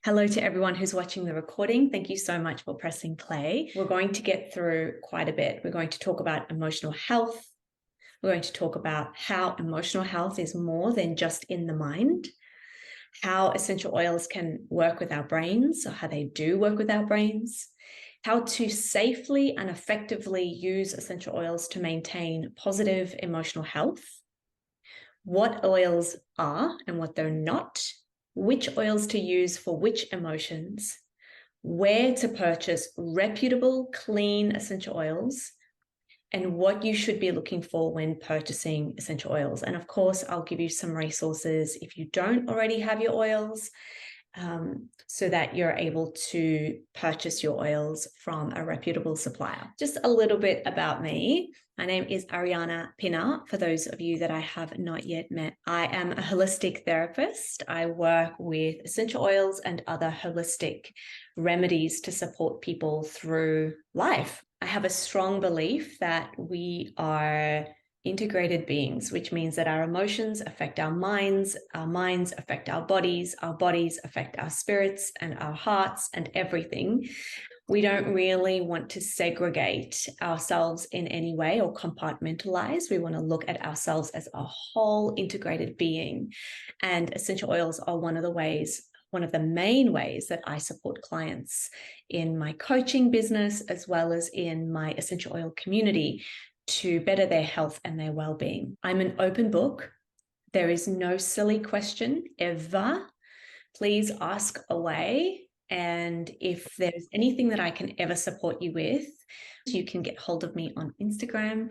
Hello to everyone who's watching the recording. Thank you so much for pressing play. We're going to get through quite a bit. We're going to talk about emotional health. We're going to talk about how emotional health is more than just in the mind, how essential oils can work with our brains, or how they do work with our brains, how to safely and effectively use essential oils to maintain positive emotional health, what oils are and what they're not, which oils to use for which emotions, where to purchase reputable, clean essential oils, and what you should be looking for when purchasing essential oils. And of course, I'll give you some resources if you don't already have your oils, so that you're able to purchase your oils from a reputable supplier. Just a little bit about me. My name is Ariana Pina, for those of you that I have not yet met. I am a holistic therapist. I work with essential oils and other holistic remedies to support people through life. I have a strong belief that we are integrated beings, which means that our emotions affect our minds affect our bodies affect our spirits and our hearts and everything. We don't really want to segregate ourselves in any way or compartmentalize. We want to look at ourselves as a whole integrated being. And essential oils are one of the main ways that I support clients in my coaching business, as well as in my essential oil community, to better their health and their well-being. I'm an open book. There is no silly question ever. Please ask away. And if there's anything that I can ever support you with, you can get hold of me on Instagram.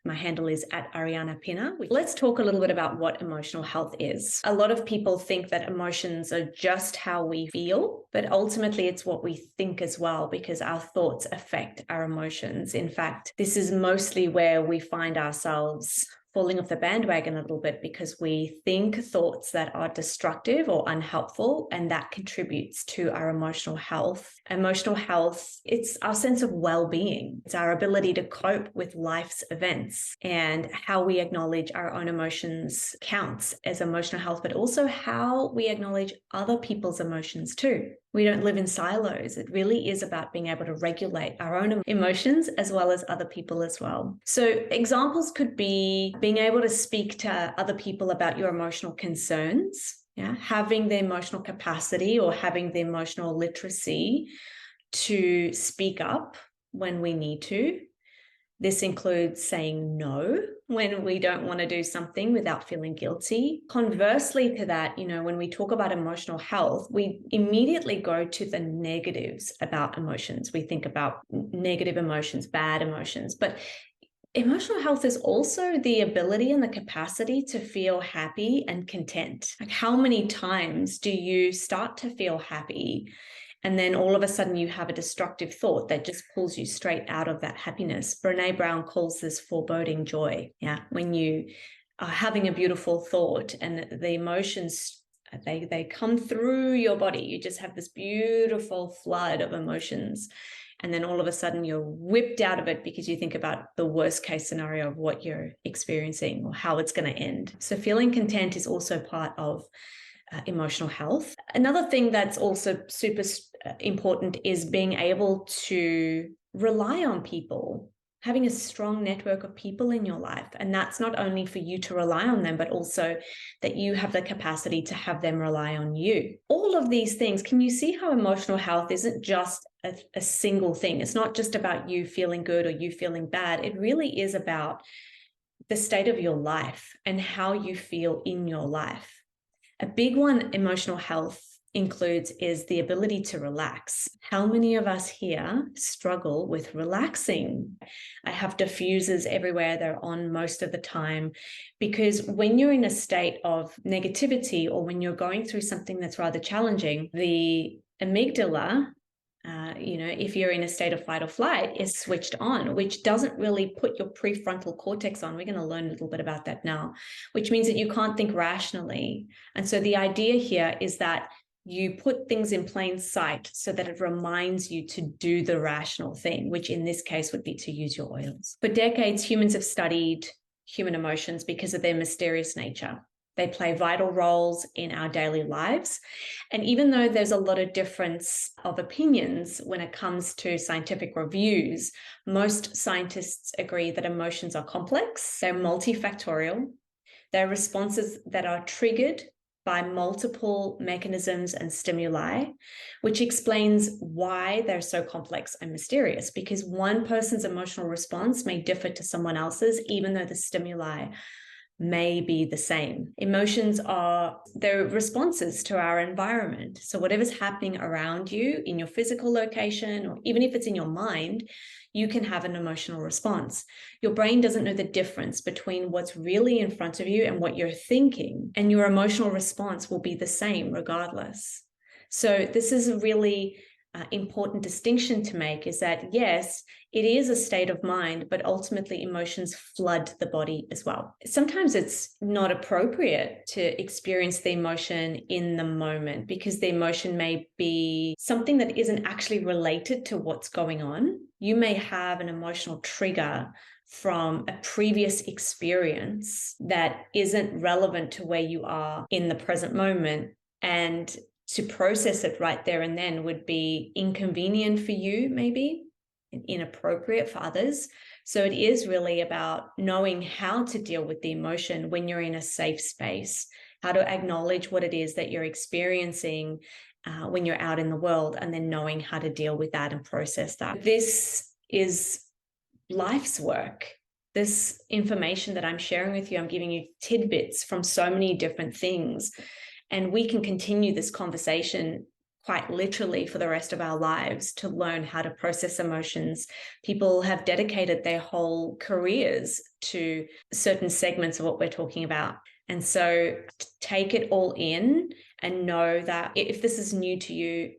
My handle is @ArianaPina. Let's talk a little bit about what emotional health is. A lot of people think that emotions are just how we feel, but ultimately it's what we think as well, because our thoughts affect our emotions. In fact, this is mostly where we find ourselves falling off the bandwagon a little bit, because we think thoughts that are destructive or unhelpful, and that contributes to our emotional health. Emotional health, it's our sense of well-being. It's our ability to cope with life's events, and how we acknowledge our own emotions counts as emotional health, but also how we acknowledge other people's emotions too. We don't live in silos. It really is about being able to regulate our own emotions as well as other people as well. So examples could be being able to speak to other people about your emotional concerns, having the emotional capacity or having the emotional literacy to speak up when we need to. This includes saying no when we don't want to do something without feeling guilty. Conversely to that, when we talk about emotional health, we immediately go to the negatives about emotions. We think about negative emotions, bad emotions, but emotional health is also the ability and the capacity to feel happy and content. Like, how many times do you start to feel happy, and then all of a sudden you have a destructive thought that just pulls you straight out of that happiness? Brene Brown calls this foreboding joy. When you are having a beautiful thought and the emotions, they come through your body. You just have this beautiful flood of emotions. And then all of a sudden you're whipped out of it because you think about the worst case scenario of what you're experiencing or how it's going to end. So feeling content is also part of emotional health. Another thing that's also super important is being able to rely on people, having a strong network of people in your life. And that's not only for you to rely on them, but also that you have the capacity to have them rely on you. All of these things, can you see how emotional health isn't just a single thing? It's not just about you feeling good or you feeling bad. It really is about the state of your life and how you feel in your life. A big one emotional health includes is the ability to relax. How many of us here struggle with relaxing? I have diffusers everywhere. They're on most of the time, because when you're in a state of negativity or when you're going through something that's rather challenging, the amygdala, if you're in a state of fight or flight, is switched on, which doesn't really put your prefrontal cortex on. We're going to learn a little bit about that now, which means that you can't think rationally. And so the idea here is that you put things in plain sight so that it reminds you to do the rational thing, which in this case would be to use your oils. For decades, humans have studied human emotions because of their mysterious nature. They play vital roles in our daily lives. And even though there's a lot of difference of opinions when it comes to scientific reviews, most scientists agree that emotions are complex, they're multifactorial, they're responses that are triggered by multiple mechanisms and stimuli, which explains why they're so complex and mysterious, because one person's emotional response may differ to someone else's, even though the stimuli may be the same. Emotions are their responses to our environment. So whatever's happening around you in your physical location, or even if it's in your mind, you can have an emotional response. Your brain doesn't know the difference between what's really in front of you and what you're thinking, and your emotional response will be the same regardless. So this is a really important distinction to make, is that yes, it is a state of mind, but ultimately emotions flood the body as well. Sometimes it's not appropriate to experience the emotion in the moment, because the emotion may be something that isn't actually related to what's going on. You may have an emotional trigger from a previous experience that isn't relevant to where you are in the present moment, and to process it right there and then would be inconvenient for you, maybe, and inappropriate for others. So it is really about knowing how to deal with the emotion when you're in a safe space, how to acknowledge what it is that you're experiencing when you're out in the world, and then knowing how to deal with that and process that. This is life's work. This information that I'm sharing with you, I'm giving you tidbits from so many different things. And we can continue this conversation quite literally for the rest of our lives to learn how to process emotions. People have dedicated their whole careers to certain segments of what we're talking about. And so take it all in and know that if this is new to you,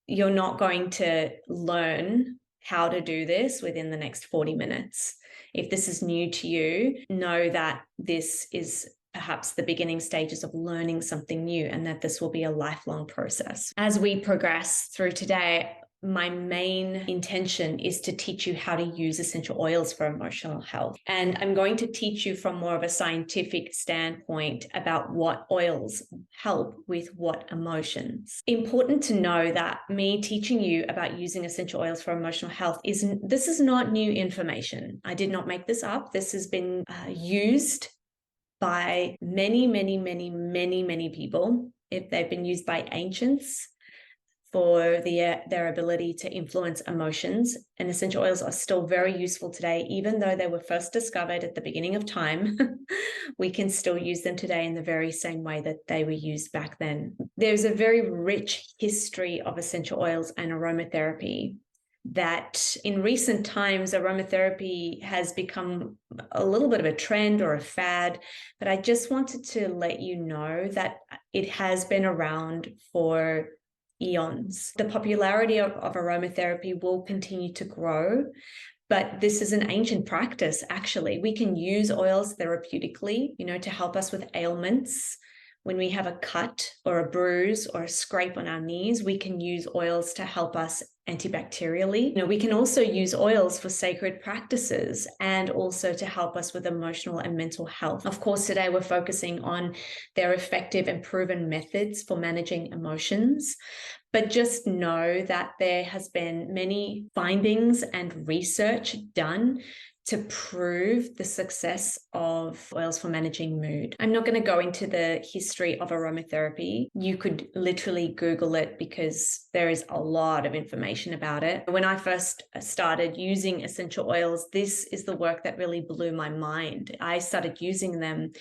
you're not going to learn how to do this within the next 40 minutes. If this is new to you, know that this is perhaps the beginning stages of learning something new, and that this will be a lifelong process. As we progress through today, my main intention is to teach you how to use essential oils for emotional health. And I'm going to teach you from more of a scientific standpoint about what oils help with what emotions. Important to know that me teaching you about using essential oils for emotional health this is not new information. I did not make this up. This has been used by many people. If they've been used by ancients for their ability to influence emotions, and essential oils are still very useful today, even though they were first discovered at the beginning of time. We can still use them today in the very same way that they were used back then. There's a very rich history of essential oils and aromatherapy, that in recent times, aromatherapy has become a little bit of a trend or a fad, but I just wanted to let you know that it has been around for eons. The popularity of aromatherapy will continue to grow, but this is an ancient practice, actually. We can use oils therapeutically, to help us with ailments. When we have a cut or a bruise or a scrape on our knees, we can use oils to help us antibacterially. We can also use oils for sacred practices and also to help us with emotional and mental health. Of course, today we're focusing on their effective and proven methods for managing emotions. But just know that there has been many findings and research done to prove the success of oils for managing mood. I'm not going to go into the history of aromatherapy. You could literally Google it, because there is a lot of information about it. When I first started using essential oils, this is the work that really blew my mind. I started using them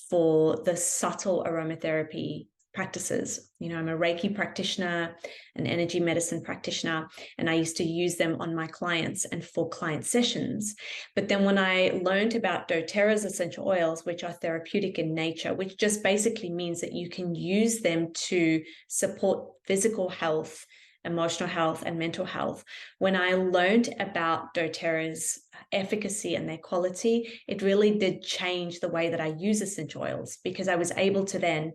for the subtle aromatherapy practices. I'm a Reiki practitioner, an energy medicine practitioner, and I used to use them on my clients and for client sessions. But then when I learned about doTERRA's essential oils, which are therapeutic in nature, which just basically means that you can use them to support physical health, emotional health, and mental health. When I learned about doTERRA's efficacy and their quality, it really did change the way that I use essential oils, because I was able to then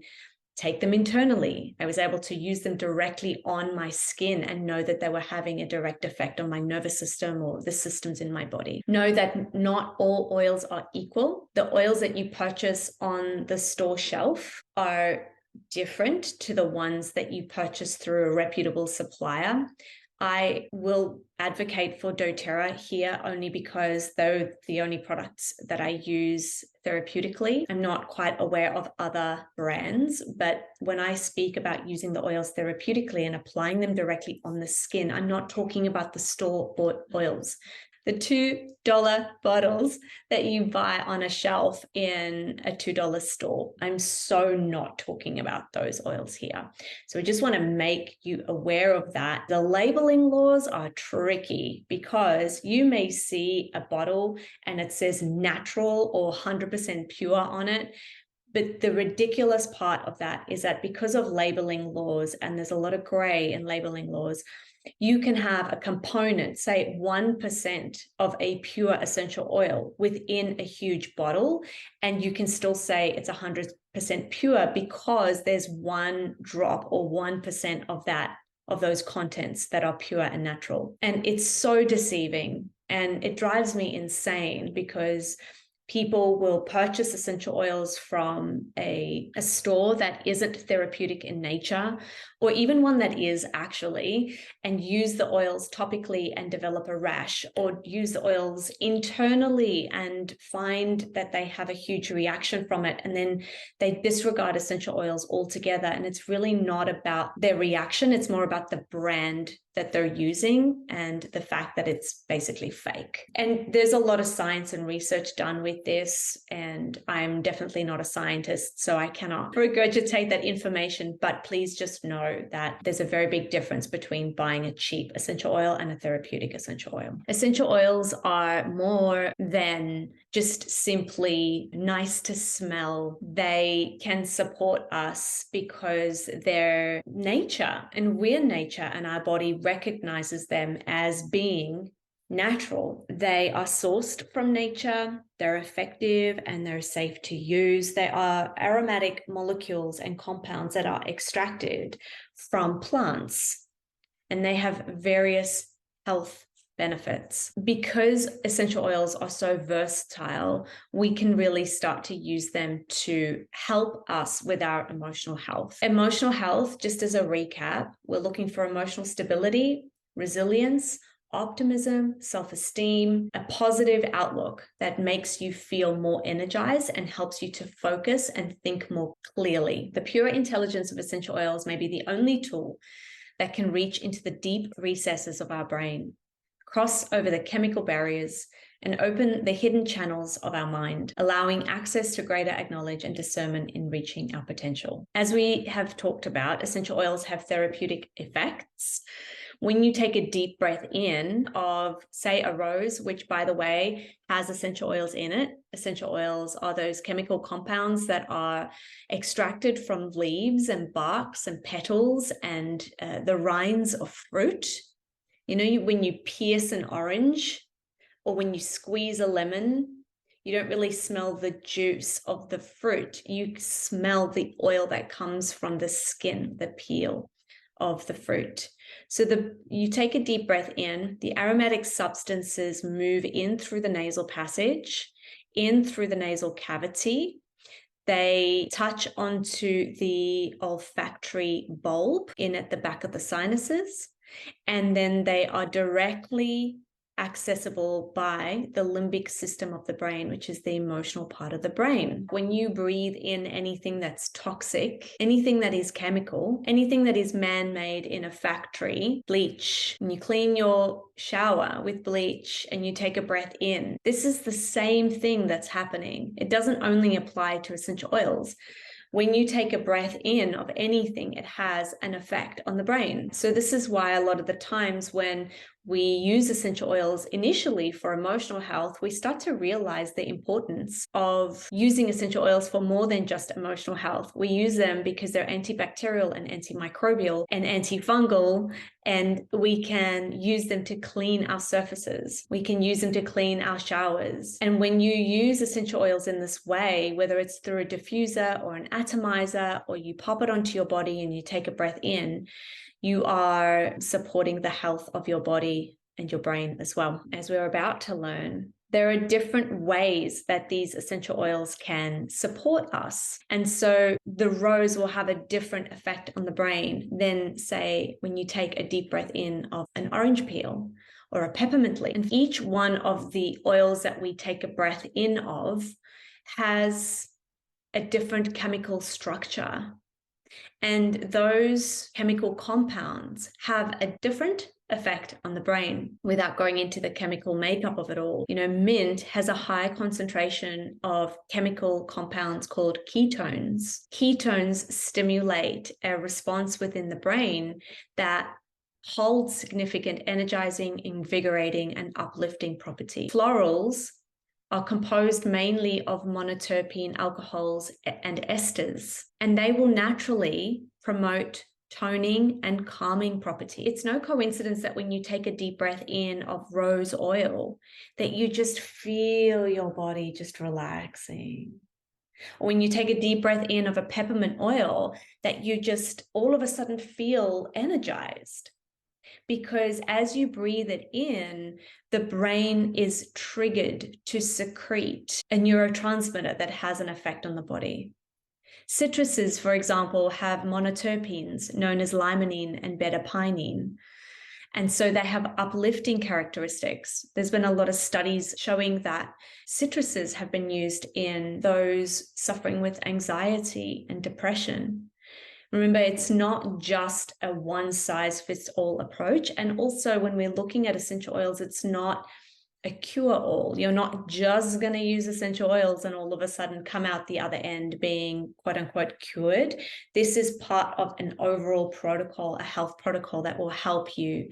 take them internally. I was able to use them directly on my skin and know that they were having a direct effect on my nervous system or the systems in my body. Know that not all oils are equal. The oils that you purchase on the store shelf are different to the ones that you purchase through a reputable supplier. I will advocate for doTERRA here only because they're the only products that I use therapeutically. I'm not quite aware of other brands, but when I speak about using the oils therapeutically and applying them directly on the skin, I'm not talking about the store-bought oils. The $2 bottles that you buy on a shelf in a $2 store. I'm so not talking about those oils here. So I just want to make you aware of that. The labeling laws are tricky because you may see a bottle and it says natural or 100% pure on it. But the ridiculous part of that is that because of labeling laws, and there's a lot of gray in labeling laws, you can have a component, say 1% of a pure essential oil within a huge bottle, and you can still say it's 100% pure because there's one drop or 1% of those contents that are pure and natural. And it's so deceiving, and it drives me insane because people will purchase essential oils from a store that isn't therapeutic in nature, or even one that is actually, and use the oils topically and develop a rash, or use the oils internally and find that they have a huge reaction from it. And then they disregard essential oils altogether. And it's really not about their reaction. It's more about the brand that they're using and the fact that it's basically fake. And there's a lot of science and research done with this, and I'm definitely not a scientist, so I cannot regurgitate that information, but please just know that there's a very big difference between buying a cheap essential oil and a therapeutic essential oil. Essential oils are more than just simply nice to smell. They can support us because they're nature, and we're nature, and our body recognizes them as being natural. They are sourced from nature, they're effective, and they're safe to use. They are aromatic molecules and compounds that are extracted from plants, and they have various health benefits. Because essential oils are so versatile, we can really start to use them to help us with our emotional health. Emotional health, just as a recap, we're looking for emotional stability, resilience, optimism, self-esteem, a positive outlook that makes you feel more energized and helps you to focus and think more clearly. The pure intelligence of essential oils may be the only tool that can reach into the deep recesses of our brain, cross over the chemical barriers, and open the hidden channels of our mind, allowing access to greater knowledge and discernment in reaching our potential. As we have talked about, essential oils have therapeutic effects. When you take a deep breath in of, say, a rose, which, by the way, has essential oils in it. Essential oils are those chemical compounds that are extracted from leaves and barks and petals and the rinds of fruit. You know, when you pierce an orange or when you squeeze a lemon, you don't really smell the juice of the fruit. You smell the oil that comes from the skin, the peel of the fruit. So you take a deep breath in, the aromatic substances move in through the nasal passage, in through the nasal cavity. They touch onto the olfactory bulb in at the back of the sinuses, and then they are directly accessible by the limbic system of the brain, which is the emotional part of the brain. When you breathe in anything that's toxic, anything that is chemical, anything that is man-made in a factory, bleach, and you clean your shower with bleach and you take a breath in, this is the same thing that's happening. It doesn't only apply to essential oils. When you take a breath in of anything, it has an effect on the brain. So this is why a lot of the times when we use essential oils initially for emotional health, we start to realize the importance of using essential oils for more than just emotional health. We use them because they're antibacterial and antimicrobial and antifungal, and we can use them to clean our surfaces. We can use them to clean our showers. And when you use essential oils in this way, whether it's through a diffuser or an atomizer, or you pop it onto your body and you take a breath in, you are supporting the health of your body and your brain as well. As we're about to learn, there are different ways that these essential oils can support us. And so the rose will have a different effect on the brain than, say, when you take a deep breath in of an orange peel or a peppermint leaf. And each one of the oils that we take a breath in of has a different chemical structure. And those chemical compounds have a different effect on the brain. Without going into the chemical makeup of it all, mint has a high concentration of chemical compounds called ketones. Ketones stimulate a response within the brain that holds significant energizing, invigorating, and uplifting property. Florals are composed mainly of monoterpene alcohols and esters, and they will naturally promote toning and calming property. It's no coincidence that when you take a deep breath in of rose oil, that you just feel your body just relaxing. Or when you take a deep breath in of a peppermint oil, that you just all of a sudden feel energized. Because as you breathe it in, the brain is triggered to secrete a neurotransmitter that has an effect on the body. Citruses, for example, have monoterpenes known as limonene and beta-pinene. And so they have uplifting characteristics. There's been a lot of studies showing that citruses have been used in those suffering with anxiety and depression. Remember, it's not just a one-size-fits-all approach. And also, when we're looking at essential oils, it's not a cure-all. You're not just going to use essential oils and all of a sudden come out the other end being quote-unquote cured. This is part of an overall protocol, a health protocol that will help you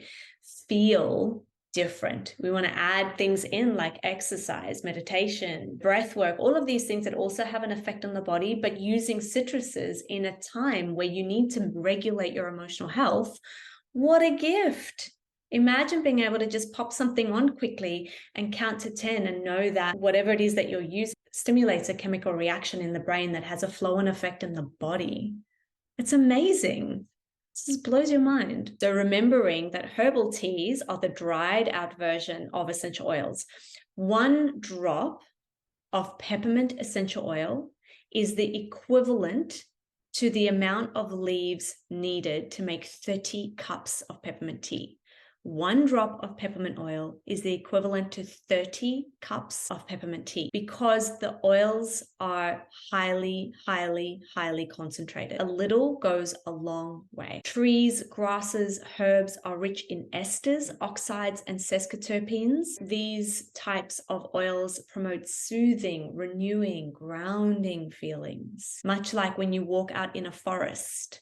feel different. We want to add things in like exercise, meditation, breath work, all of these things that also have an effect on the body, but using citruses in a time where you need to regulate your emotional health. What a gift. Imagine being able to just pop something on quickly and count to 10 and know that whatever it is that you're using stimulates a chemical reaction in the brain that has a flow-on effect in the body. It's amazing. This blows your mind. So remembering that herbal teas are the dried out version of essential oils. 1 drop of peppermint essential oil is the equivalent to the amount of leaves needed to make 30 cups of peppermint tea. 1 drop of peppermint oil is the equivalent to 30 cups of peppermint tea because the oils are highly, highly, highly concentrated. A little goes a long way. Trees, grasses, herbs are rich in esters, oxides, and sesquiterpenes. These types of oils promote soothing, renewing, grounding feelings, much like when you walk out in a forest.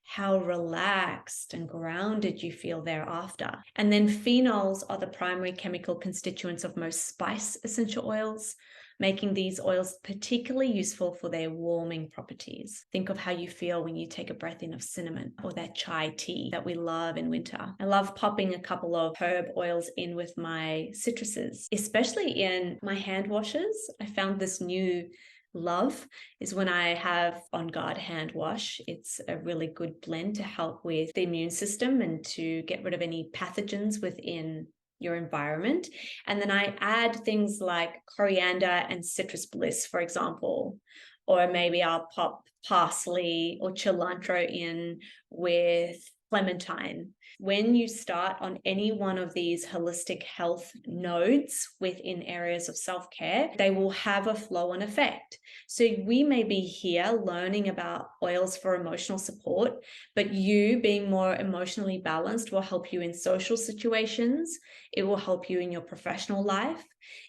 How relaxed and grounded you feel thereafter. And then phenols are the primary chemical constituents of most spice essential oils, making these oils particularly useful for their warming properties. Think of how you feel when you take a breath in of cinnamon or that chai tea that we love in winter. I love popping a couple of herb oils in with my citruses, especially in my hand washes. I found this new love is when I have On Guard hand wash. It's a really good blend to help with the immune system and to get rid of any pathogens within your environment. And then I add things like coriander and citrus bliss, for example, or maybe I'll pop parsley or cilantro in with clementine. When you start on any one of these holistic health nodes within areas of self-care, they will have a flow-on effect. So we may be here learning about oils for emotional support, but you being more emotionally balanced will help you in social situations. It will help you in your professional life.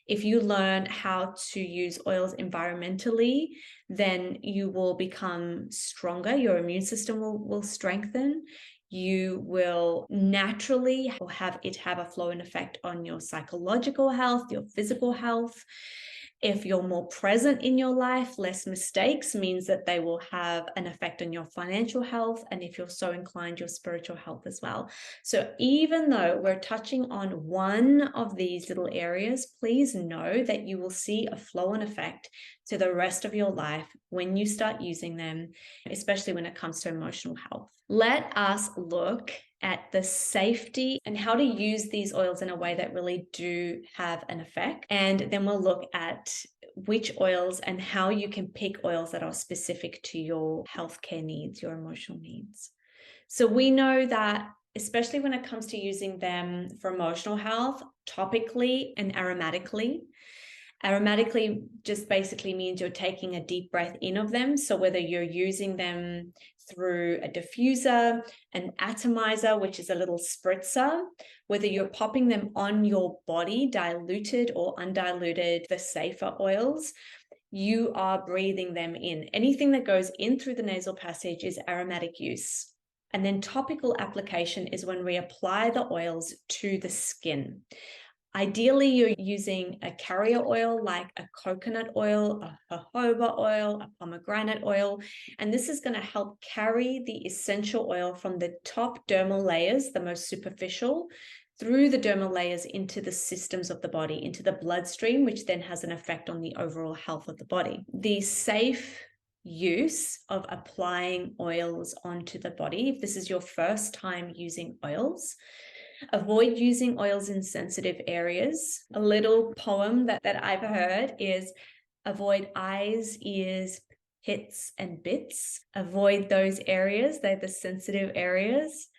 If you learn how to use oils environmentally, then you will become stronger. Your immune system will strengthen. You will naturally have a flow and effect on your psychological health, your physical health. If you're more present in your life, less mistakes means that they will have an effect on your financial health. And if you're so inclined, your spiritual health as well. So even though we're touching on one of these little areas, please know that you will see a flow and effect to the rest of your life when you start using them, especially when it comes to emotional health. Let us look at the safety and how to use these oils in a way that really do have an effect. And then we'll look at which oils and how you can pick oils that are specific to your healthcare needs, your emotional needs. So we know that, especially when it comes to using them for emotional health, topically and aromatically. Aromatically just basically means you're taking a deep breath in of them. So whether you're using them through a diffuser, an atomizer, which is a little spritzer, whether you're popping them on your body, diluted or undiluted, the safer oils, you are breathing them in. Anything that goes in through the nasal passage is aromatic use. And then topical application is when we apply the oils to the skin. Ideally, you're using a carrier oil like a coconut oil, a jojoba oil, a pomegranate oil, and this is going to help carry the essential oil from the top dermal layers, the most superficial, through the dermal layers into the systems of the body, into the bloodstream, which then has an effect on the overall health of the body. The safe use of applying oils onto the body, if this is your first time using oils, avoid using oils in sensitive areas. A little poem that I've heard is avoid eyes, ears, pits, and bits. Avoid those areas. They're the sensitive areas.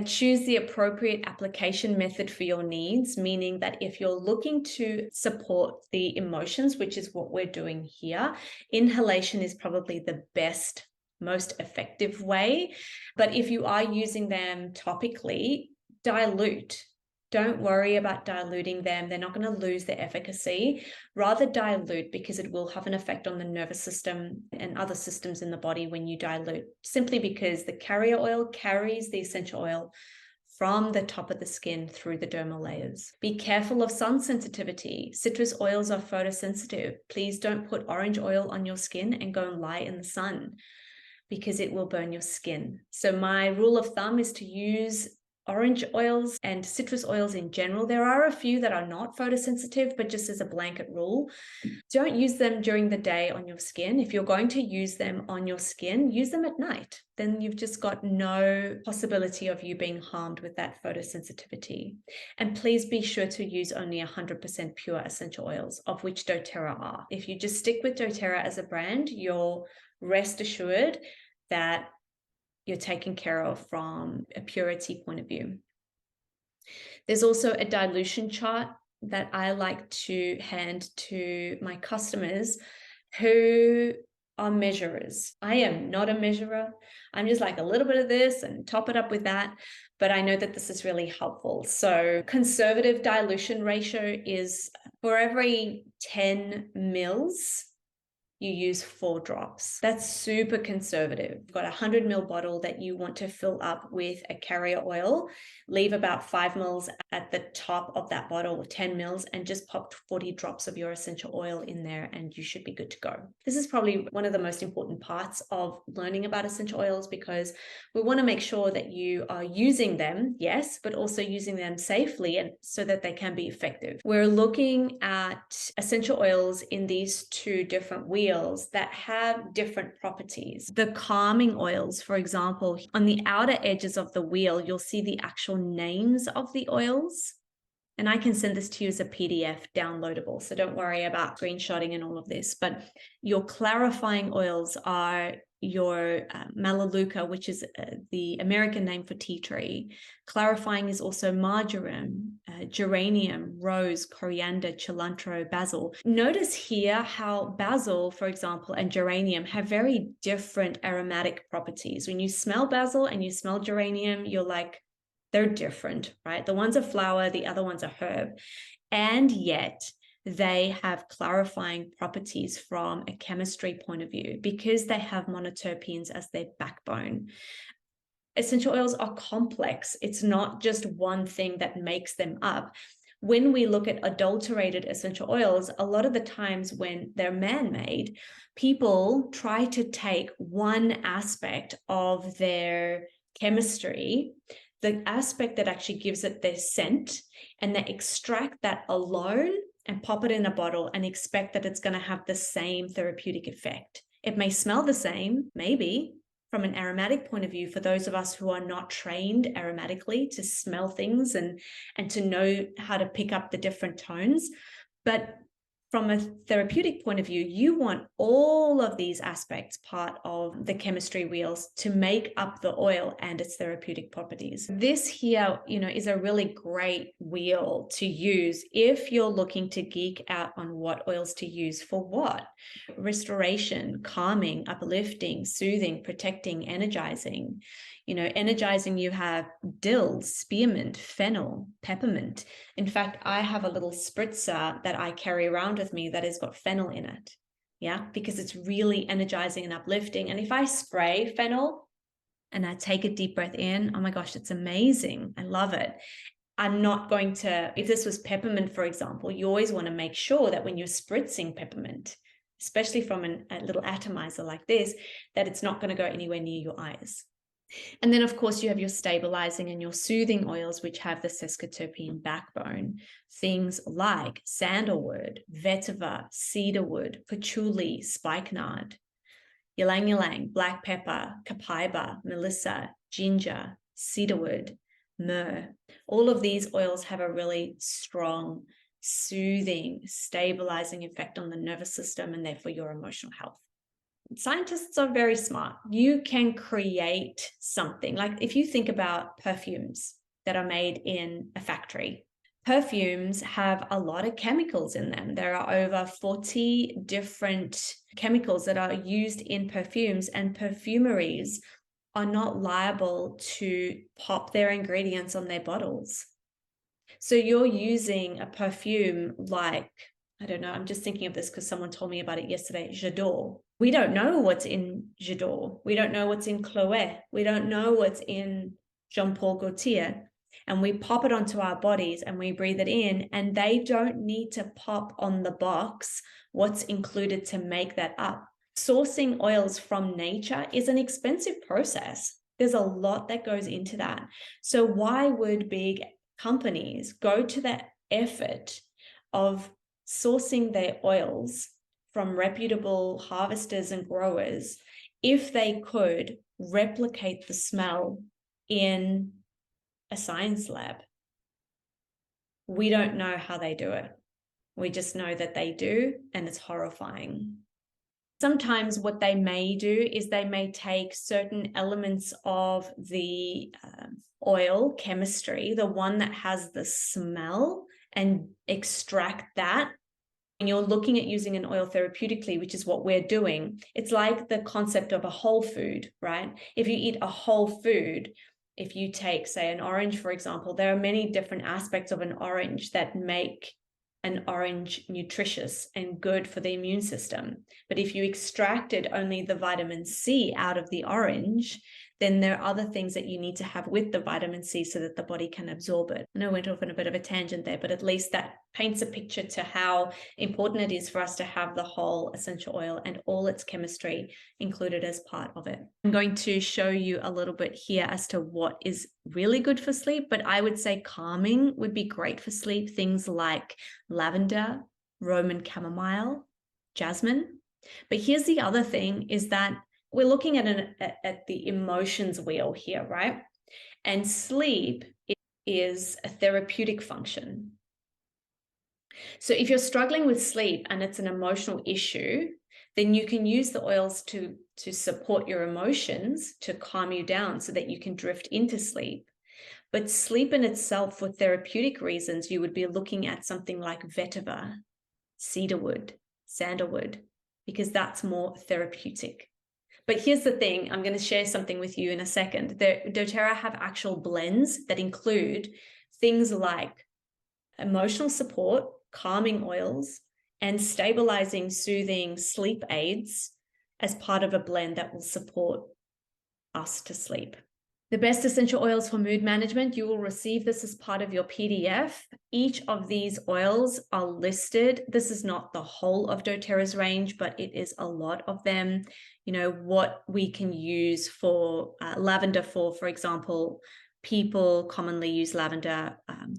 Choose the appropriate application method for your needs, meaning that if you're looking to support the emotions, which is what we're doing here, inhalation is probably the best, most effective way. But if you are using them topically, dilute. Don't worry about diluting them. They're not going to lose their efficacy. Rather dilute, because it will have an effect on the nervous system and other systems in the body when you dilute, simply because the carrier oil carries the essential oil from the top of the skin through the dermal layers. Be careful of sun sensitivity. Citrus oils are photosensitive. Please don't put orange oil on your skin and go and lie in the sun, because it will burn your skin. So my rule of thumb is to use orange oils and citrus oils in general. There are a few that are not photosensitive, but just as a blanket rule, don't use them during the day on your skin. If you're going to use them on your skin, use them at night. Then you've just got no possibility of you being harmed with that photosensitivity. And please be sure to use only 100% pure essential oils, of which doTERRA are. If you just stick with doTERRA as a brand, you'll rest assured that you're taken care of from a purity point of view. There's also a dilution chart that I like to hand to my customers who are measurers. I am not a measurer. I'm just like a little bit of this and top it up with that. But I know that this is really helpful. So conservative dilution ratio is for every 10 mils, you use 4 drops. That's super conservative. You've got a 100 ml bottle that you want to fill up with a carrier oil, leave about 5 mils at the top of that bottle, or 10 mils, and just pop 40 drops of your essential oil in there and you should be good to go. This is probably one of the most important parts of learning about essential oils, because we want to make sure that you are using them, yes, but also using them safely and so that they can be effective. We're looking at essential oils in these 2 different wheels that have different properties. The calming oils, for example, on the outer edges of the wheel, you'll see the actual names of the oils. And I can send this to you as a PDF downloadable, so don't worry about screenshotting and all of this. But your clarifying oils are your Melaleuca, which is the American name for tea tree. Clarifying is also marjoram, geranium, rose, coriander, cilantro, basil. Notice here how basil, for example, and geranium have very different aromatic properties. When you smell basil and you smell geranium, you're like, they're different, right? The one's a flower, the other one's a herb. And yet they have clarifying properties from a chemistry point of view because they have monoterpenes as their backbone. essential oils are complex. It's not just one thing that makes them up. When we look at adulterated essential oils, a lot of the times when they're man-made, people try to take one aspect of their chemistry, the aspect that actually gives it their scent, and they extract that alone and pop it in a bottle and expect that it's going to have the same therapeutic effect. It may smell the same, maybe, from an aromatic point of view, for those of us who are not trained aromatically to smell things and to know how to pick up the different tones. But from a therapeutic point of view, you want all of these aspects part of the chemistry wheels to make up the oil and its therapeutic properties. This here, is a really great wheel to use if you're looking to geek out on what oils to use for what. Restoration, calming, uplifting, soothing, protecting, energizing. Energizing, you have dill, spearmint, fennel, peppermint. In fact, I have a little spritzer that I carry around with me that has got fennel in it. Yeah, because it's really energizing and uplifting. And if I spray fennel and I take a deep breath in, oh my gosh, it's amazing. I love it. I'm not going to, if this was peppermint, for example, you always want to make sure that when you're spritzing peppermint, especially from a little atomizer like this, that it's not going to go anywhere near your eyes. And then, of course, you have your stabilizing and your soothing oils, which have the sesquiterpene backbone. Things like sandalwood, vetiver, cedarwood, patchouli, spikenard, ylang ylang, black pepper, copaiba, melissa, ginger, cedarwood, myrrh. All of these oils have a really strong, soothing, stabilizing effect on the nervous system and therefore your emotional health. Scientists are very smart. You can create something. Like if you think about perfumes that are made in a factory, perfumes have a lot of chemicals in them. There are over 40 different chemicals that are used in perfumes, and perfumeries are not liable to pop their ingredients on their bottles. So you're using a perfume like, I don't know, I'm just thinking of this because someone told me about it yesterday, J'adore. We don't know what's in J'adore. We don't know what's in Chloé. We don't know what's in Jean Paul Gaultier. And we pop it onto our bodies and we breathe it in, and they don't need to pop on the box what's included to make that up. Sourcing oils from nature is an expensive process. There's a lot that goes into that. So why would big companies go to the effort of sourcing their oils from reputable harvesters and growers if they could replicate the smell in a science lab? We don't know how they do it. We just know that they do, and it's horrifying. Sometimes what they may do is they may take certain elements of the oil chemistry, the one that has the smell, and extract that. When you're looking at using an oil therapeutically, which is what we're doing, it's like the concept of a whole food, right? If you eat a whole food, if you take, say, an orange, for example, there are many different aspects of an orange that make an orange nutritious and good for the immune system. But if you extracted only the vitamin C out of the orange, then there are other things that you need to have with the vitamin C so that the body can absorb it. I know I went off on a bit of a tangent there, but at least that paints a picture to how important it is for us to have the whole essential oil and all its chemistry included as part of it. I'm going to show you a little bit here as to what is really good for sleep, but I would say calming would be great for sleep. Things like lavender, Roman chamomile, jasmine. But here's the other thing, is that we're looking at the emotions wheel here, right? And sleep is a therapeutic function. So if you're struggling with sleep and it's an emotional issue, then you can use the oils to support your emotions, to calm you down so that you can drift into sleep. But sleep in itself, for therapeutic reasons, you would be looking at something like vetiver, cedarwood, sandalwood, because that's more therapeutic. But here's the thing, I'm going to share something with you in a second. doTERRA have actual blends that include things like emotional support, calming oils, and stabilizing, soothing sleep aids as part of a blend that will support us to sleep. The best essential oils for mood management. You will receive this as part of your PDF. Each of these oils are listed. This is not the whole of doTERRA's range, but it is a lot of them. You know, what we can use for lavender for example, people commonly use lavender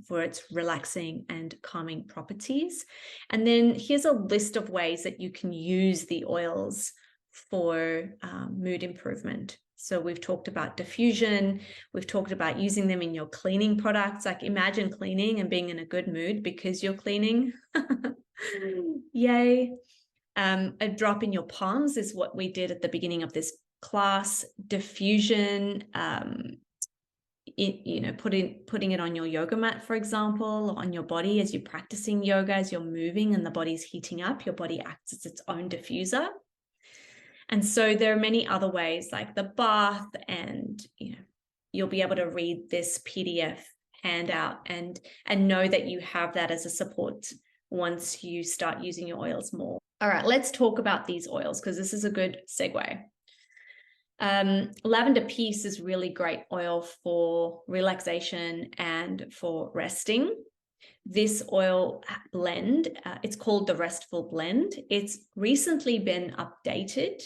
for its relaxing and calming properties. And then here's a list of ways that you can use the oils for mood improvement. So we've talked about diffusion. We've talked about using them in your cleaning products. Like imagine cleaning and being in a good mood because you're cleaning. Yay. A drop in your palms is what we did at the beginning of this class. Diffusion, putting it on your yoga mat, for example, or on your body as you're practicing yoga, as you're moving and the body's heating up, your body acts as its own diffuser. And so there are many other ways like the bath, and you'll be able to read this PDF handout and know that you have that as a support once you start using your oils more. All right, let's talk about these oils because this is a good segue. Lavender Peace is really great oil for relaxation and for resting. This oil blend, it's called the Restful Blend. It's recently been updated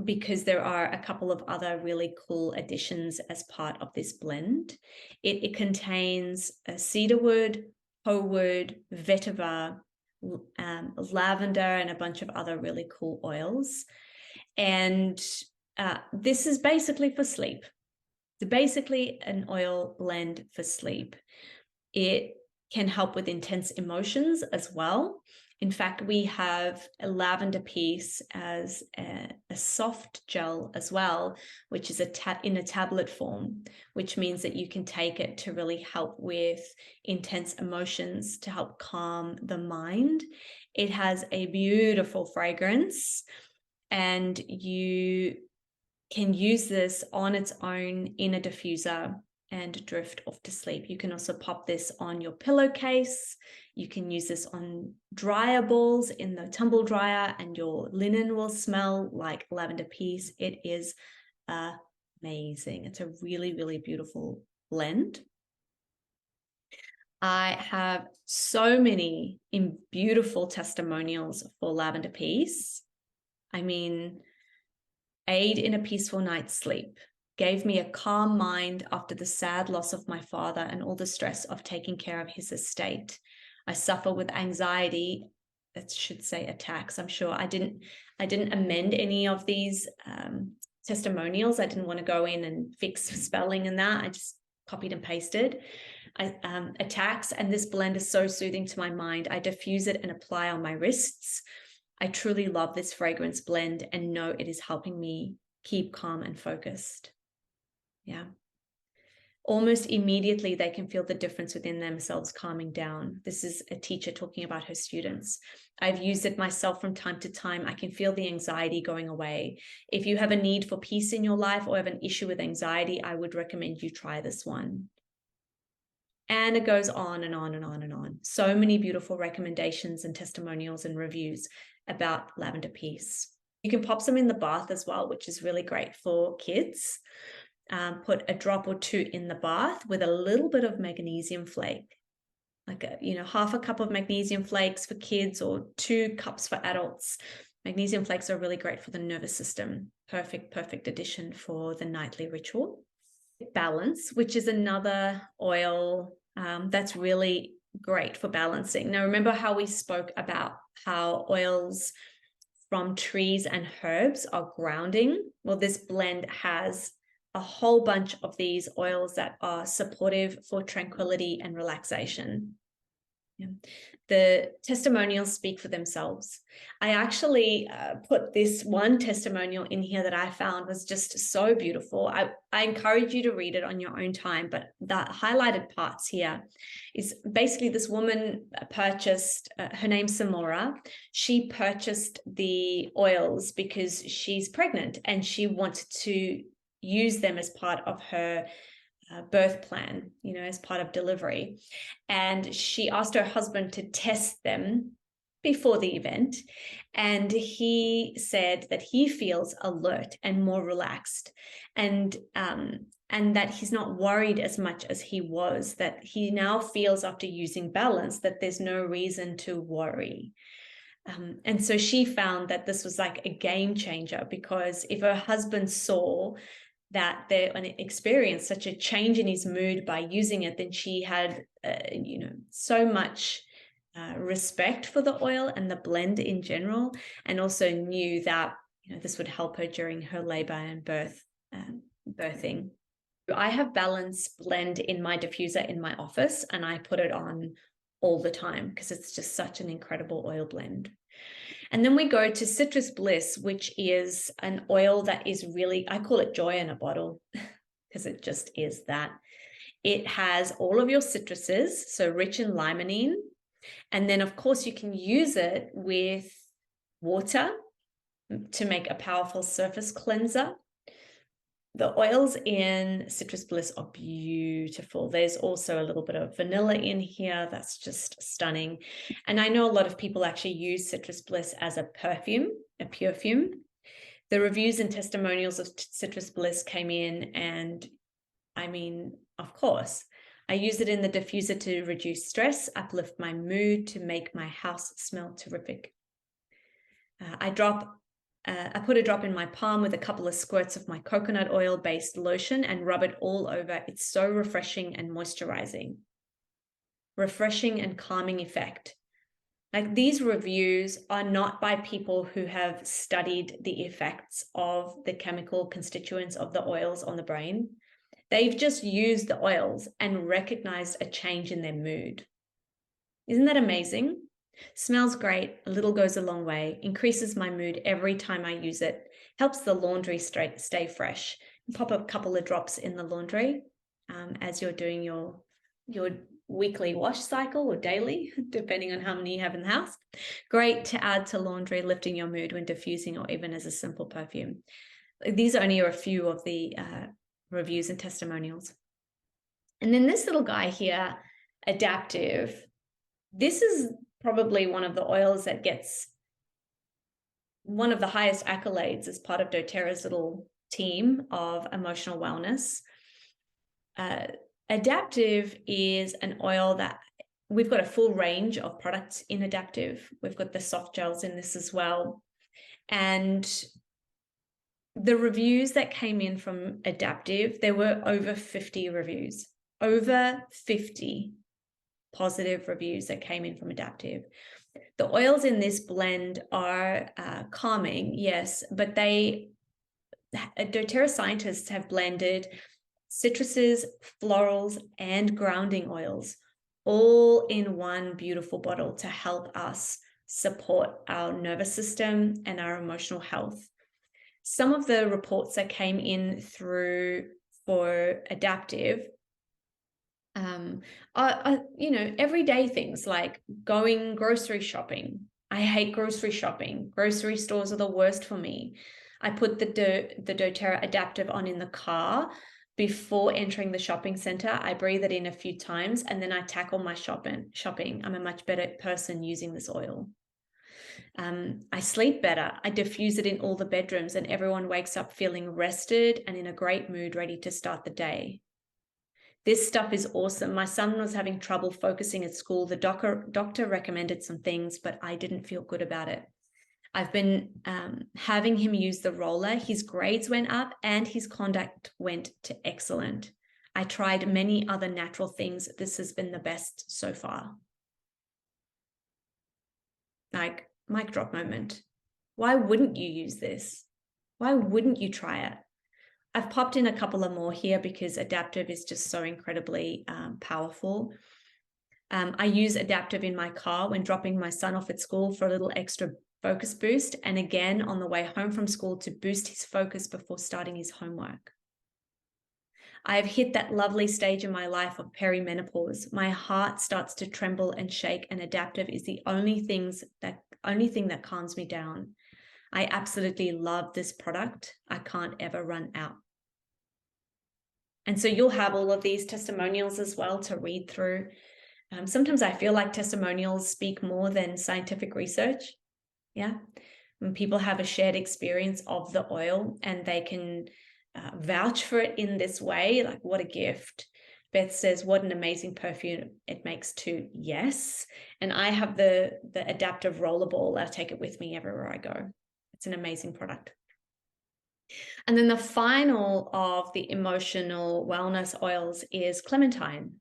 because there are a couple of other really cool additions as part of this blend. It contains cedarwood, hoewood, vetiver, lavender, and a bunch of other really cool oils. And this is basically for sleep. It's basically an oil blend for sleep. It can help with intense emotions as well. In fact, we have a Lavender Peace as a soft gel as well, which is in a tablet form, which means that you can take it to really help with intense emotions, to help calm the mind. It has a beautiful fragrance, and you can use this on its own in a diffuser and drift off to sleep. You can also pop this on your pillowcase. You can use this on dryables in the tumble dryer, and your linen will smell like Lavender Peace. It is amazing. It's a really, really beautiful blend. I have so many beautiful testimonials for Lavender Peace. I mean, aid in a peaceful night's sleep. Gave me a calm mind after the sad loss of my father and all the stress of taking care of his estate. I suffer with anxiety, that should say attacks. I'm sure I didn't amend any of these testimonials. I didn't want to go in and fix spelling and that. I just copied and pasted. Attacks, and this blend is so soothing to my mind. I diffuse it and apply on my wrists. I truly love this fragrance blend and know it is helping me keep calm and focused. Yeah. Almost immediately, they can feel the difference within themselves calming down. This is a teacher talking about her students. I've used it myself from time to time. I can feel the anxiety going away. If you have a need for peace in your life or have an issue with anxiety, I would recommend you try this one. And it goes on and on and on and on. So many beautiful recommendations and testimonials and reviews about Lavender Peace. You can pop some in the bath as well, which is really great for kids. Put a drop or two in the bath with a little bit of magnesium flake, like half a cup of magnesium flakes for kids or 2 cups for adults. Magnesium flakes are really great for the nervous system. Perfect addition for the nightly ritual. Balance, which is another oil that's really great for balancing. Now, remember how we spoke about how oils from trees and herbs are grounding? Well, this blend has a whole bunch of these oils that are supportive for tranquility and relaxation. Yeah. The testimonials speak for themselves. I actually put this one testimonial in here that I found was just so beautiful. I encourage you to read it on your own time, but the highlighted parts here is basically this woman purchased, her name's Samora. She purchased the oils because she's pregnant and she wanted to use them as part of her birth plan, as part of delivery. And she asked her husband to test them before the event, and he said that he feels alert and more relaxed, and that he's not worried as much as he was, that he now feels after using balance that there's no reason to worry. And so she found that this was like a game changer, because if her husband saw that they experienced such a change in his mood by using it, then she had, so much respect for the oil and the blend in general, and also knew that this would help her during her labor and birthing. I have Balance blend in my diffuser in my office, and I put it on all the time because it's just such an incredible oil blend. And then we go to Citrus Bliss, which is an oil that is really, I call it joy in a bottle because it just is that. It has all of your citruses, so rich in limonene. And then, of course, you can use it with water to make a powerful surface cleanser. The oils in Citrus Bliss are beautiful. There's also a little bit of vanilla in here. That's just stunning. And I know a lot of people actually use Citrus Bliss as a perfume. The reviews and testimonials of Citrus Bliss came in, and I mean, of course, I use it in the diffuser to reduce stress, uplift my mood, to make my house smell terrific. I put a drop in my palm with a couple of squirts of my coconut oil-based lotion and rub it all over. It's so refreshing and moisturizing. Refreshing and calming effect. Like, these reviews are not by people who have studied the effects of the chemical constituents of the oils on the brain. They've just used the oils and recognized a change in their mood. Isn't that amazing? Smells great, a little goes a long way, increases my mood every time I use it, helps the laundry stay fresh. Pop a couple of drops in the laundry as you're doing your weekly wash cycle or daily, depending on how many you have in the house. Great to add to laundry, lifting your mood when diffusing, or even as a simple perfume. These are only a few of the reviews and testimonials. And then this little guy here, Adaptive. This is probably one of the oils that gets one of the highest accolades as part of doTERRA's little team of emotional wellness. Adaptive is an oil that we've got a full range of products in Adaptive. We've got the soft gels in this as well. And the reviews that came in from Adaptive, there were over 50 reviews, over 50 positive reviews that came in from Adaptive. The oils in this blend are calming, yes, but doTERRA scientists have blended citruses, florals, and grounding oils all in one beautiful bottle to help us support our nervous system and our emotional health. Some of the reports that came in through for Adaptive are everyday things like going grocery shopping. I hate grocery shopping. Grocery stores are the worst for me. I put the doTERRA Adaptive on in the car before entering the shopping center. I breathe it in a few times and then I tackle my shopping. I'm a much better person using this oil. I sleep better. I diffuse it in all the bedrooms and everyone wakes up feeling rested and in a great mood, ready to start the day. This stuff is awesome. My son was having trouble focusing at school. The doctor recommended some things, but I didn't feel good about it. I've been having him use the roller. His grades went up and his conduct went to excellent. I tried many other natural things. This has been the best so far. Like, mic drop moment. Why wouldn't you use this? Why wouldn't you try it? I've popped in a couple of more here because Adaptive is just so incredibly powerful. I use Adaptive in my car when dropping my son off at school for a little extra focus boost, and again on the way home from school to boost his focus before starting his homework. I have hit that lovely stage in my life of perimenopause. My heart starts to tremble and shake, and Adaptive is the only thing that calms me down. I absolutely love this product. I can't ever run out. And so you'll have all of these testimonials as well to read through. Sometimes I feel like testimonials speak more than scientific research. Yeah. When people have a shared experience of the oil and they can vouch for it in this way, like, what a gift. Beth says, what an amazing perfume it makes too. Yes. And I have the adaptive rollerball. I take it with me everywhere I go. It's an amazing product. And then the final of the emotional wellness oils is clementine.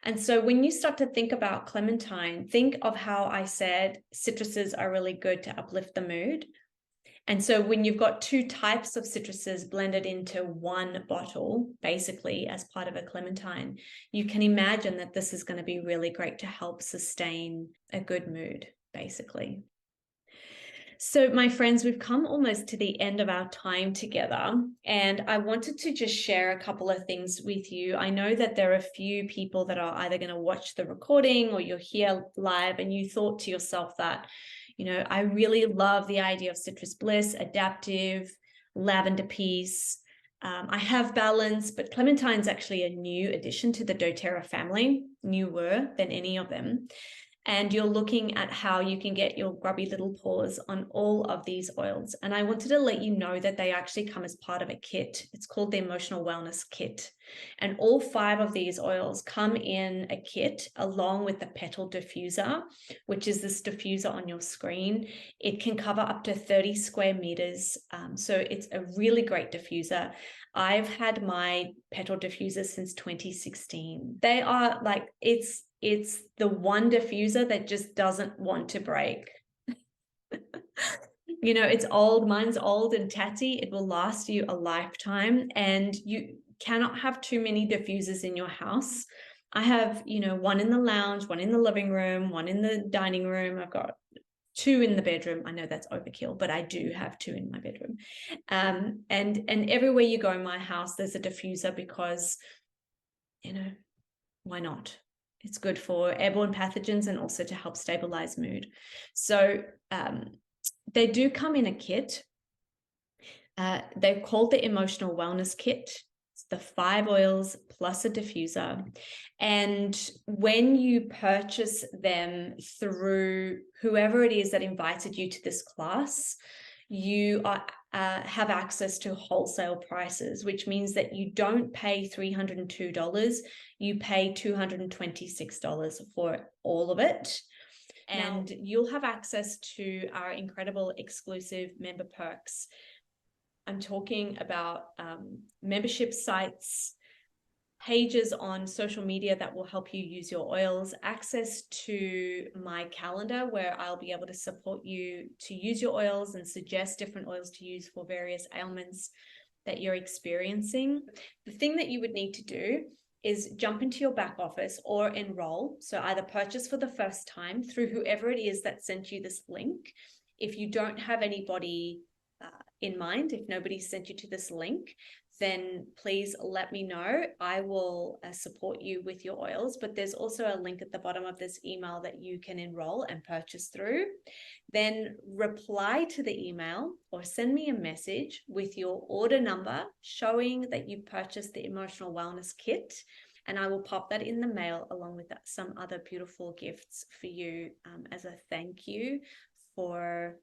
And so when you start to think about clementine, think of how I said citruses are really good to uplift the mood. And so when you've got two types of citruses blended into one bottle, basically as part of a clementine, you can imagine that this is going to be really great to help sustain a good mood, basically. So, my friends, we've come almost to the end of our time together, and I wanted to just share a couple of things with you. I know that there are a few people that are either going to watch the recording or you're here live and you thought to yourself that, I really love the idea of citrus bliss, adaptive, lavender peace. I have balance, but clementine's actually a new addition to the doTERRA family, newer than any of them. And you're looking at how you can get your grubby little paws on all of these oils. And I wanted to let you know that they actually come as part of a kit. It's called the Emotional Wellness Kit. And all 5 of these oils come in a kit along with the petal diffuser, which is this diffuser on your screen. It can cover up to 30 square meters. So it's a really great diffuser. I've had my petal diffuser since 2016. They are like, it's the one diffuser that just doesn't want to break. It's old. Mine's old and tatty. It will last you a lifetime, and you cannot have too many diffusers in your house. I have, one in the lounge, one in the living room, one in the dining room. I've got 2 in the bedroom. I know that's overkill, but I do have 2 in my bedroom. And everywhere you go in my house, there's a diffuser because, why not? It's good for airborne pathogens and also to help stabilize mood. So they do come in a kit. They're called the Emotional Wellness Kit. It's the 5 oils plus a diffuser. And when you purchase them through whoever it is that invited you to this class, you have access to wholesale prices, which means that you don't pay $302, you pay $226 for all of it. And you'll have access to our incredible exclusive member perks. I'm talking about membership sites, pages on social media that will help you use your oils, access to my calendar where I'll be able to support you to use your oils and suggest different oils to use for various ailments that you're experiencing. The thing that you would need to do is jump into your back office or enroll. So either purchase for the first time through whoever it is that sent you this link. If you don't have anybody in mind, if nobody sent you to this link, then please let me know. I will support you with your oils, but there's also a link at the bottom of this email that you can enroll and purchase through. Then reply to the email or send me a message with your order number showing that you purchased the Emotional Wellness Kit, and I will pop that in the mail along with some other beautiful gifts for you as a thank you for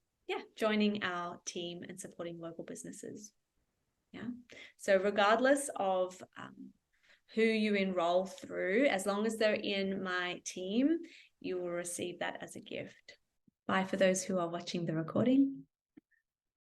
joining our team and supporting local businesses. So regardless of who you enroll through, as long as they're in my team, you will receive that as a gift. Bye for those who are watching the recording.